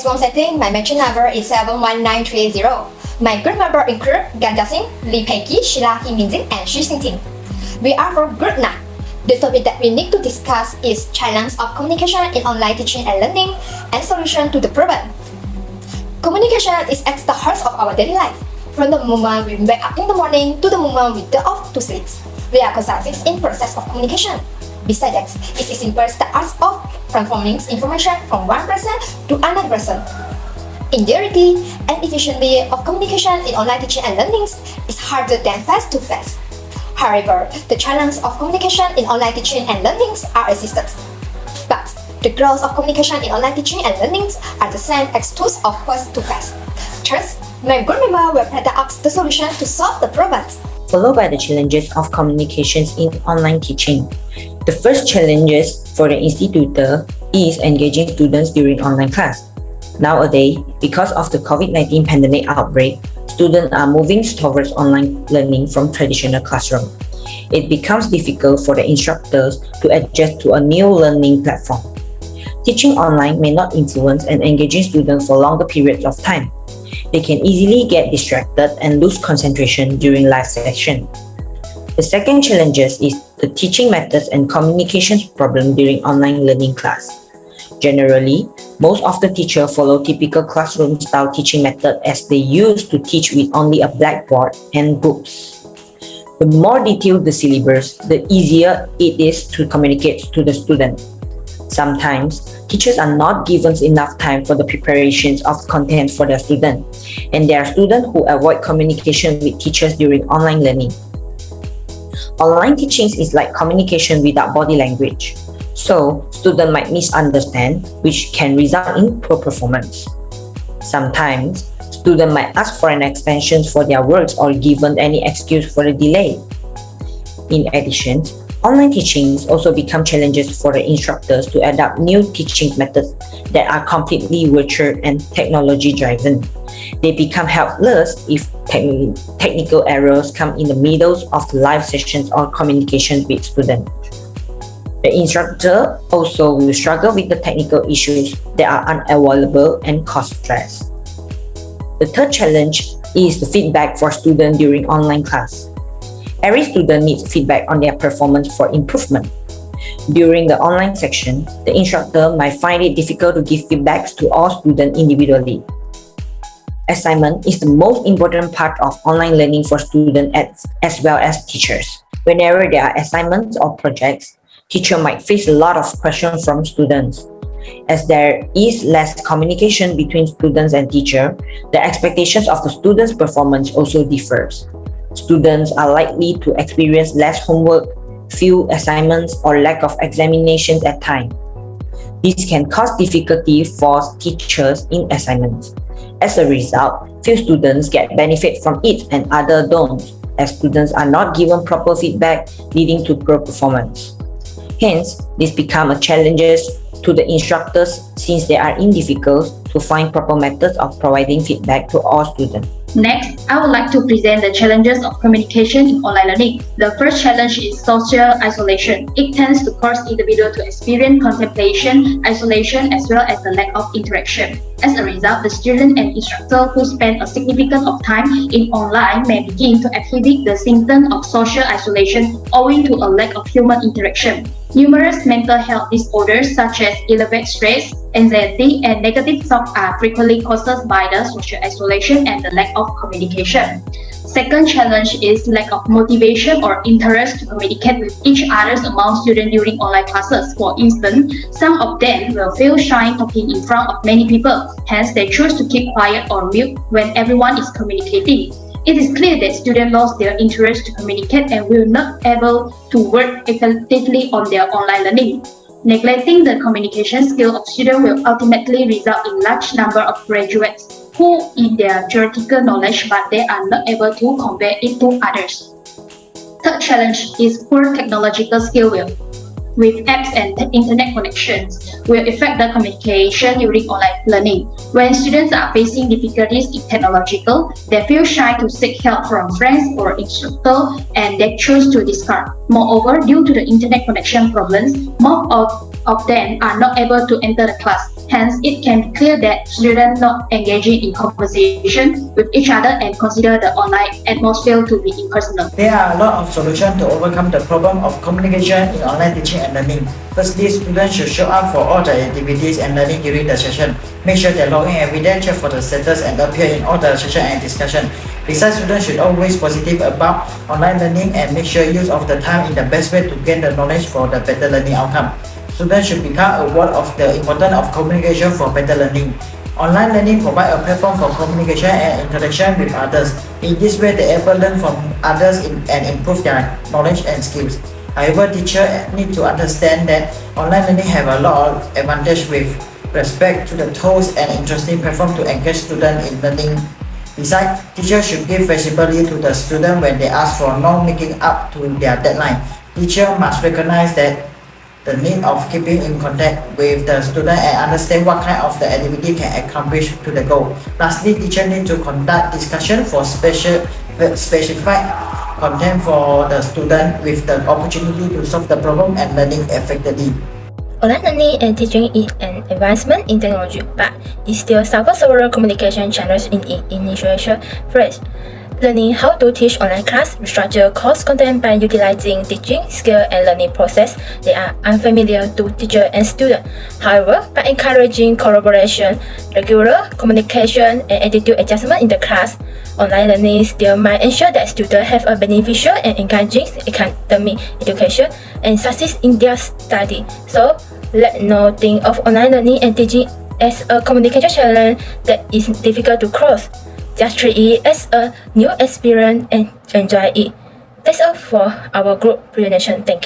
phone setting, my matching number is 71930. My group member include Ganja Singh, Lee Peggy, SHEILA, Kim Min Jin, and Shi Ting. We are from Group 9. The topic that we need to discuss is challenges of communication in online teaching and learning and solution to the problem. Communication is at the heart of our daily life. From the moment we wake up in the morning to the moment we go off to sleep, we are constantly in process of communication. Besides that, it is simple the art of transforming information from one person to another person. In reality and efficiency of communication in online teaching and learning is harder than face-to-face. However, the challenges of communication in online teaching and learning are existent. But the growth of communication in online teaching and learning are the same as those of face-to-face. Thus, my group member will present up the solution to solve the problems. Followed by the challenges of communications in online teaching. The first challenges for the institutor is engaging students during online class. Nowadays, because of the COVID-19 pandemic outbreak, students are moving towards online learning from traditional classroom. It becomes difficult for the instructors to adjust to a new learning platform. Teaching online may not influence and engaging students for longer periods of time. They can easily get distracted and lose concentration during live session. The second challenge is the teaching methods and communications problem during online learning class. Generally, most of the teachers follow typical classroom-style teaching method as they used to teach with only a blackboard and books. The more detailed the syllabus, the easier it is to communicate to the student. Sometimes, teachers are not given enough time for the preparations of content for their students, and there are students who avoid communication with teachers during online learning. Online teaching is like communication without body language, so students might misunderstand, which can result in poor performance. Sometimes, students might ask for an extension for their works or given any excuse for the delay. In addition, online teachings also become challenges for the instructors to adapt new teaching methods that are completely virtual and technology-driven. They become helpless if technical errors come in the middle of live sessions or communication with students. The instructor also will struggle with the technical issues that are unavoidable and cause stress. The third challenge is the feedback for students during online class. Every student needs feedback on their performance for improvement. During the online section, the instructor might find it difficult to give feedbacks to all students individually. Assignment is the most important part of online learning for students as well as teachers. Whenever there are assignments or projects, teacher might face a lot of questions from students. As there is less communication between students and teacher, the expectations of the students' performance also differs. Students are likely to experience less homework, few assignments, or lack of examinations at times. This can cause difficulty for teachers in assignments. As a result, few students get benefit from it and others don't, as students are not given proper feedback, leading to poor performance. Hence, this becomes a challenge to the instructors since they are difficult to find proper methods of providing feedback to all students. Next, I would like to present the challenges of communication in online learning. The first challenge is social isolation. It tends to cause individuals to experience contemplation, isolation, as well as the lack of interaction. As a result, the student and instructor who spend a significant of time in online may begin to exhibit the symptoms of social isolation owing to a lack of human interaction. Numerous mental health disorders such as elevated stress, anxiety, and negative thoughts are frequently caused by the social isolation and the lack of communication. Second challenge is lack of motivation or interest to communicate with each other among students during online classes. For instance, some of them will feel shy talking in front of many people, hence they choose to keep quiet or mute when everyone is communicating. It is clear that students lost their interest to communicate and will not be able to work effectively on their online learning. Neglecting the communication skill of students will ultimately result in large number of graduates who in their theoretical knowledge but they are not able to convey it to others. Third challenge is poor technological skill with apps and internet connections will affect the communication during online learning. When students are facing difficulties in technological, they feel shy to seek help from friends or instructor and they choose to discard. Moreover, due to the internet connection problems, most of of them are not able to enter the class. Hence, it can be clear that students not engaging in conversation with each other and consider the online atmosphere to be impersonal. There are a lot of solutions to overcome the problem of communication in online teaching and learning. Firstly, students should show up for all the activities and learning during the session. Make sure they log in every day, check for the status, and appear in all the session and discussion. Besides, students should always positive about online learning and make sure use of the time in the best way to gain the knowledge for the better learning outcome. Students should become aware of the importance of communication for better learning. Online learning provides a platform for communication and interaction with others. In this way, they able learn from others and improve their knowledge and skills. However, teachers need to understand that online learning have a lot of advantage with respect to the tools and interesting platform to engage students in learning. Besides, teachers should give flexibility to the student when they ask for not making up to their deadline. Teachers must recognize that the need of keeping in contact with the student and understand what kind of the activity can accomplish to the goal. Lastly, teachers need to conduct discussion for specified content for the student with the opportunity to solve the problem and learning effectively. Online learning and teaching is an advancement in technology, but it still suffers several communication channels in its initial phase. Learning how to teach online class, restructure course content by utilizing teaching skill and learning process that are unfamiliar to teacher and student. However, by encouraging collaboration, regular communication, and attitude adjustment in the class, online learning still might ensure that students have a beneficial and engaging academic education and success in their study. So, let's not think of online learning and teaching as a communication challenge that is difficult to cross. Just treat it as a new experience and enjoy it. That's all for our group presentation. Thank you.